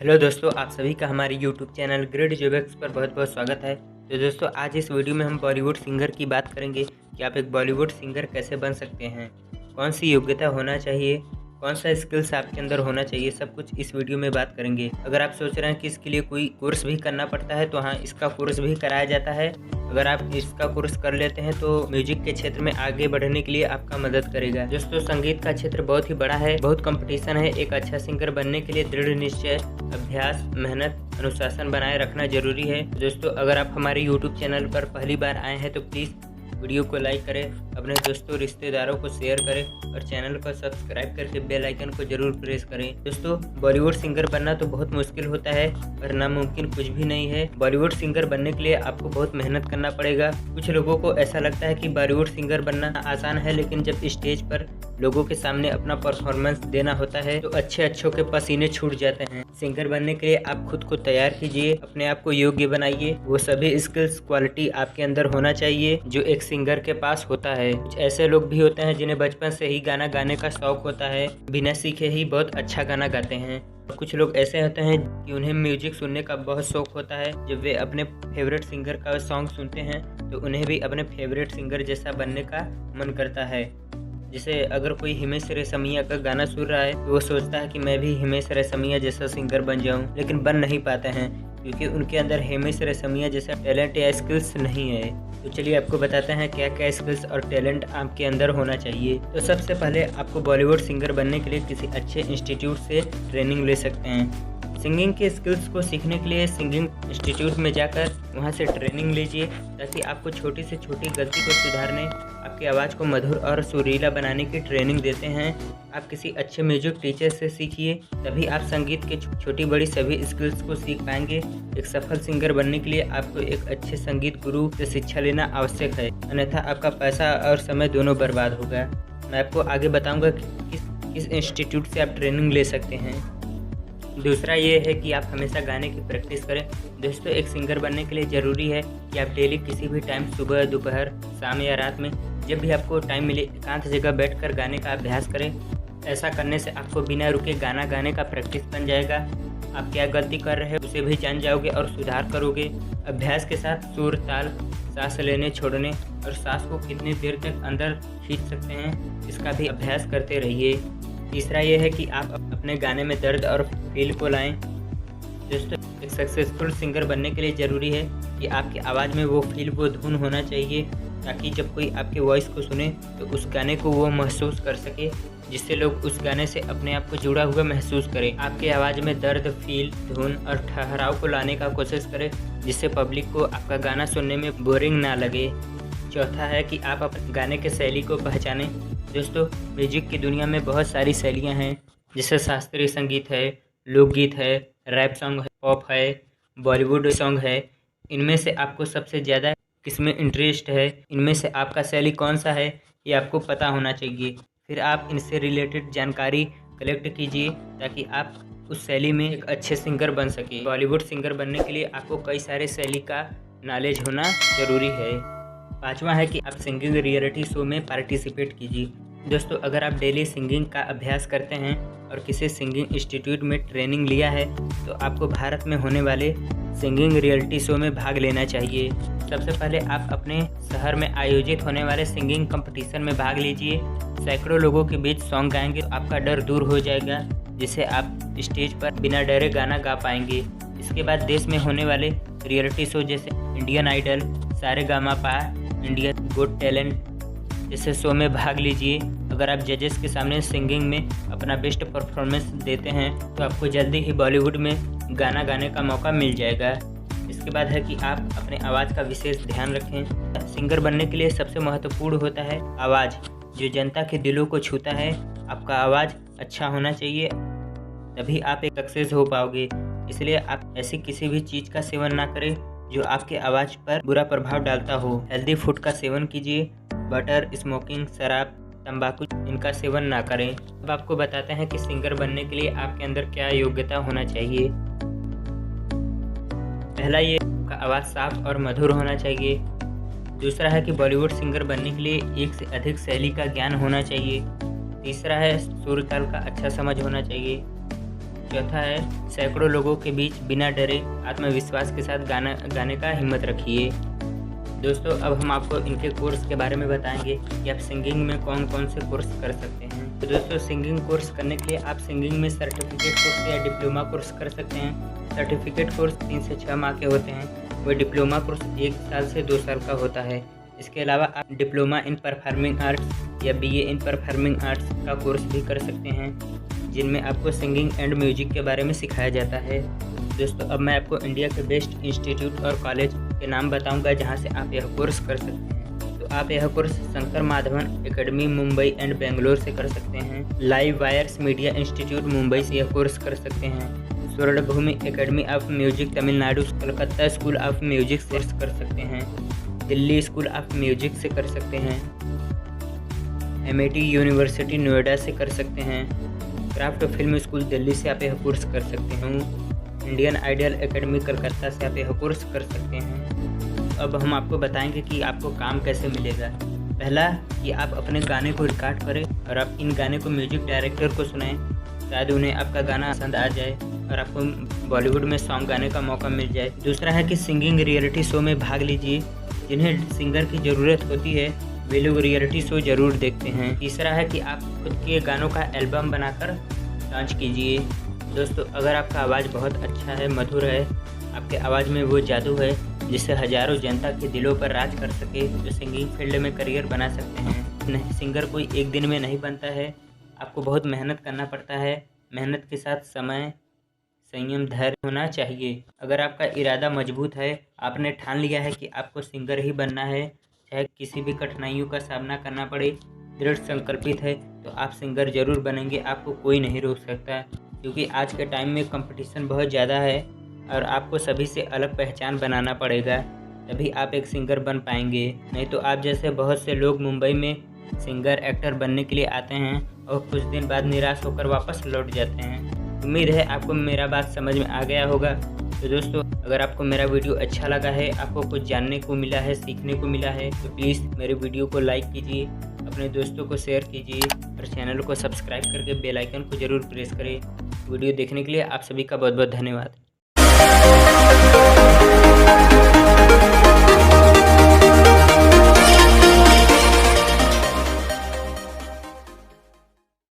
Hello दोस्तों, आप सभी का हमारे यूट्यूब चैनल ग्रेट जॉब्स पर बहुत बहुत स्वागत है। तो दोस्तों, आज इस वीडियो में हम बॉलीवुड सिंगर की बात करेंगे कि आप एक बॉलीवुड सिंगर कैसे बन सकते हैं, कौन सी योग्यता होना चाहिए, कौन सा स्किल्स आपके अंदर होना चाहिए, सब कुछ इस वीडियो में बात करेंगे। अगर आप सोच रहे हैं कि इसके लिए कोई कोर्स भी करना पड़ता है तो हाँ, इसका कोर्स भी कराया जाता है। अगर आप इसका कोर्स कर लेते हैं तो म्यूजिक के क्षेत्र में आगे बढ़ने के लिए आपका मदद करेगा। दोस्तों, संगीत का क्षेत्र बहुत ही बड़ा है, बहुत कंपटीशन है। एक अच्छा सिंगर बनने के लिए दृढ़ निश्चय, अभ्यास, मेहनत, अनुशासन बनाए रखना जरूरी है। दोस्तों, अगर आप हमारे यूट्यूब चैनल पर पहली बार आए हैं तो प्लीज़ वीडियो को लाइक करें, अपने दोस्तों रिश्तेदारों को शेयर करें और चैनल को सब्सक्राइब करके बेल आइकन को जरूर प्रेस करें। दोस्तों, बॉलीवुड सिंगर बनना तो बहुत मुश्किल होता है पर नामुमकिन कुछ भी नहीं है। बॉलीवुड सिंगर बनने के लिए आपको बहुत मेहनत करना पड़ेगा। कुछ लोगों को ऐसा लगता है कि बॉलीवुड सिंगर बनना आसान है, लेकिन जब स्टेज पर लोगों के सामने अपना परफॉर्मेंस देना होता है तो अच्छों के पसीने छूट जाते हैं। सिंगर बनने के लिए आप खुद को तैयार कीजिए, अपने आप को योग्य बनाइए। वो सभी स्किल्स, क्वालिटी आपके अंदर होना चाहिए जो एक सिंगर के पास होता है। कुछ ऐसे लोग भी होते हैं जिन्हें बचपन से ही गाना गाने का शौक होता है, बिना सीखे ही बहुत अच्छा गाना गाते हैं। कुछ लोग ऐसे होते हैं कि उन्हें म्यूजिक सुनने का बहुत शौक होता है। जब वे अपने फेवरेट सिंगर का सॉन्ग सुनते हैं तो उन्हें भी अपने फेवरेट सिंगर जैसा बनने का मन करता है। जैसे अगर कोई हिमेश रेशमिया का गाना सुन रहा है तो वो सोचता है कि मैं भी हिमेश रेशमिया जैसा सिंगर बन जाऊं, लेकिन बन नहीं पाते हैं क्योंकि उनके अंदर हिमेश रेशमिया जैसा टैलेंट या स्किल्स नहीं है। तो चलिए आपको बताते हैं क्या क्या स्किल्स और टैलेंट आपके अंदर होना चाहिए। तो सबसे पहले आपको बॉलीवुड सिंगर बनने के लिए किसी अच्छे इंस्टीट्यूट से ट्रेनिंग ले सकते हैं। सिंगिंग के स्किल्स को सीखने के लिए सिंगिंग इंस्टीट्यूट में जाकर वहां से ट्रेनिंग लीजिए, ताकि आपको छोटी से छोटी गलती को सुधारने, आपकी आवाज़ को मधुर और सुरीला बनाने की ट्रेनिंग देते हैं। आप किसी अच्छे म्यूजिक टीचर से सीखिए, तभी आप संगीत के छोटी बड़ी सभी स्किल्स को सीख पाएंगे। एक सफल सिंगर बनने के लिए आपको एक अच्छे संगीत गुरु से शिक्षा लेना आवश्यक है, अन्यथा आपका पैसा और समय दोनों बर्बाद होगा। मैं आपको आगे बताऊँगा कि किस इंस्टीट्यूट से आप ट्रेनिंग ले सकते हैं। दूसरा ये है कि आप हमेशा गाने की प्रैक्टिस करें। दोस्तों, एक सिंगर बनने के लिए ज़रूरी है कि आप डेली किसी भी टाइम, सुबह, दोपहर, शाम या रात में, जब भी आपको टाइम मिले, एकांत जगह बैठकर गाने का अभ्यास करें। ऐसा करने से आपको बिना रुके गाना गाने का प्रैक्टिस बन जाएगा। आप क्या गलती कर रहे हैं उसे भी जान जाओगे और सुधार करोगे। अभ्यास के साथ सुर, ताल, सांस लेने छोड़ने और सांस को कितनी देर तक अंदर खींच सकते हैं, इसका भी अभ्यास करते रहिए। तीसरा ये है कि आप अपने गाने में दर्द और फील को लाएं। दोस्तों, एक सक्सेसफुल सिंगर बनने के लिए ज़रूरी है कि आपकी आवाज़ में वो फील, वो धुन होना चाहिए, ताकि जब कोई आपके वॉइस को सुने तो उस गाने को वो महसूस कर सके, जिससे लोग उस गाने से अपने आप को जुड़ा हुआ महसूस करें। आपकी आवाज़ में दर्द, फील, धुन और ठहराव को लाने का कोशिश करें, जिससे पब्लिक को आपका गाना सुनने में बोरिंग ना लगे। चौथा है कि आप अपने गाने के शैली को पहचानें। दोस्तों, म्यूजिक की दुनिया में बहुत सारी शैलियाँ हैं, जैसे शास्त्रीय संगीत है, लोकगीत है, रैप सॉन्ग है, पॉप है, बॉलीवुड सॉन्ग है। इनमें से आपको सबसे ज़्यादा किसमें इंटरेस्ट है, इनमें से आपका शैली कौन सा है, ये आपको पता होना चाहिए। फिर आप इनसे रिलेटेड जानकारी कलेक्ट कीजिए ताकि आप उस शैली में एक अच्छे सिंगर बन सके। बॉलीवुड सिंगर बनने के लिए आपको कई सारे शैली का नॉलेज होना ज़रूरी है। पांचवा है कि आप सिंगिंग रियलिटी शो में पार्टिसिपेट कीजिए। दोस्तों, अगर आप डेली सिंगिंग का अभ्यास करते हैं और किसी सिंगिंग इंस्टीट्यूट में ट्रेनिंग लिया है तो आपको भारत में होने वाले सिंगिंग रियलिटी शो में भाग लेना चाहिए। सबसे पहले आप अपने शहर में आयोजित होने वाले सिंगिंग कंपटीशन में भाग लीजिए। सैकड़ों लोगों के बीच सॉन्ग गाएंगे तो आपका डर दूर हो जाएगा, जिससे आप स्टेज पर बिना डरे गाना गा पाएंगे। इसके बाद देश में होने वाले रियलिटी शो जैसे Indian Idol, Saregamapa, India got talent जैसे शो में भाग लीजिए। अगर आप जजेस के सामने सिंगिंग में अपना बेस्ट परफॉर्मेंस देते हैं तो आपको जल्दी ही बॉलीवुड में गाना गाने का मौका मिल जाएगा। इसके बाद है कि आप अपने आवाज़ का विशेष ध्यान रखें। सिंगर बनने के लिए सबसे महत्वपूर्ण होता है आवाज़, जो जनता के दिलों को छूता है। आपका आवाज़ अच्छा होना चाहिए, तभी आप एक सक्सेस हो पाओगे। इसलिए आप ऐसी किसी भी चीज़ का सेवन ना करें जो आपके आवाज़ पर बुरा प्रभाव डालता हो। हेल्दी फूड का सेवन कीजिए, बटर, स्मोकिंग, शराब, तंबाकू इनका सेवन ना करें। अब आपको बताते हैं कि सिंगर बनने के लिए आपके अंदर क्या योग्यता होना चाहिए। पहला, ये आपका आवाज़ साफ और मधुर होना चाहिए। दूसरा है कि बॉलीवुड सिंगर बनने के लिए एक से अधिक शैली का ज्ञान होना चाहिए। तीसरा है सुर ताल का अच्छा समझ होना चाहिए। चौथा है सैकड़ों लोगों के बीच बिना डरे आत्मविश्वास के साथ गाने का हिम्मत रखिए। दोस्तों अब हम आपको इनके कोर्स के बारे में बताएंगे कि आप सिंगिंग में कौन कौन से कोर्स कर सकते हैं। तो दोस्तों सिंगिंग कोर्स करने के लिए आप सिंगिंग में सर्टिफिकेट कोर्स या डिप्लोमा कोर्स कर सकते हैं। सर्टिफिकेट कोर्स 3 से 6 माह के होते हैं, वह डिप्लोमा कोर्स 1 साल से 2 साल का होता है। इसके अलावा आप डिप्लोमा इन परफॉर्मिंग आर्ट्स या BA इन परफॉर्मिंग आर्ट्स का कोर्स भी कर सकते हैं, जिनमें आपको सिंगिंग एंड म्यूजिक के बारे में सिखाया जाता है। दोस्तों अब मैं आपको इंडिया के बेस्ट इंस्टीट्यूट और कॉलेज के नाम बताऊंगा जहां से आप यह कोर्स कर सकते हैं। तो आप यह course Shankar Madhavan academy Mumbai and Bangalore से कर सकते हैं। Live wires media institute Mumbai से यह कोर्स कर सकते हैं। Swarnabhoomi academy of music Tamil Nadu, Calcutta school of music से कर सकते हैं। दिल्ली स्कूल ऑफ म्यूजिक से कर सकते हैं। MIT यूनिवर्सिटी नोएडा से कर सकते हैं। क्राफ्ट फिल्म स्कूल दिल्ली से आप यह कोर्स कर सकते हैं। इंडियन आइडल एकेडमी कलकत्ता से आप यह कोर्स कर सकते हैं। अब हम आपको बताएंगे कि आपको काम कैसे मिलेगा। पहला कि आप अपने गाने को रिकॉर्ड करें और आप इन गाने को म्यूजिक डायरेक्टर को सुनाएं, शायद उन्हें आपका गाना पसंद आ जाए और आपको बॉलीवुड में सॉन्ग गाने का मौका मिल जाए। दूसरा है कि सिंगिंग रियलिटी शो में भाग लीजिए। जिन्हें सिंगर की ज़रूरत होती है वे लोग रियलिटी शो ज़रूर देखते हैं। तीसरा है कि आप खुद के गानों का एल्बम बनाकर लॉन्च कीजिए। दोस्तों अगर आपका आवाज़ बहुत अच्छा है, मधुर है, आपके आवाज़ में वो जादू है जिससे हज़ारों जनता के दिलों पर राज कर सके, तो सिंगिंग फील्ड में करियर बना सकते हैं। नहीं, सिंगर कोई एक दिन में नहीं बनता है, आपको बहुत मेहनत करना पड़ता है। मेहनत के साथ समय, संयम, धैर्य होना चाहिए। अगर आपका इरादा मजबूत है, आपने ठान लिया है कि आपको सिंगर ही बनना है, चाहे किसी भी कठिनाइयों का सामना करना पड़े, दृढ़ संकल्पित है, तो आप सिंगर जरूर बनेंगे। आपको कोई नहीं रोक सकता, क्योंकि आज के टाइम में कंपटीशन बहुत ज़्यादा है और आपको सभी से अलग पहचान बनाना पड़ेगा, तभी आप एक सिंगर बन पाएंगे। नहीं तो आप जैसे बहुत से लोग मुंबई में सिंगर, एक्टर बनने के लिए आते हैं और कुछ दिन बाद निराश होकर वापस लौट जाते हैं। उम्मीद है आपको मेरा बात समझ में आ गया होगा। तो दोस्तों अगर आपको मेरा वीडियो अच्छा लगा है, आपको कुछ जानने को मिला है, सीखने को मिला है, तो प्लीज़ मेरे वीडियो को लाइक कीजिए, अपने दोस्तों को शेयर कीजिए और चैनल को सब्सक्राइब करके बेल आइकन को ज़रूर प्रेस करें। वीडियो देखने के लिए आप सभी का बहुत बहुत धन्यवाद।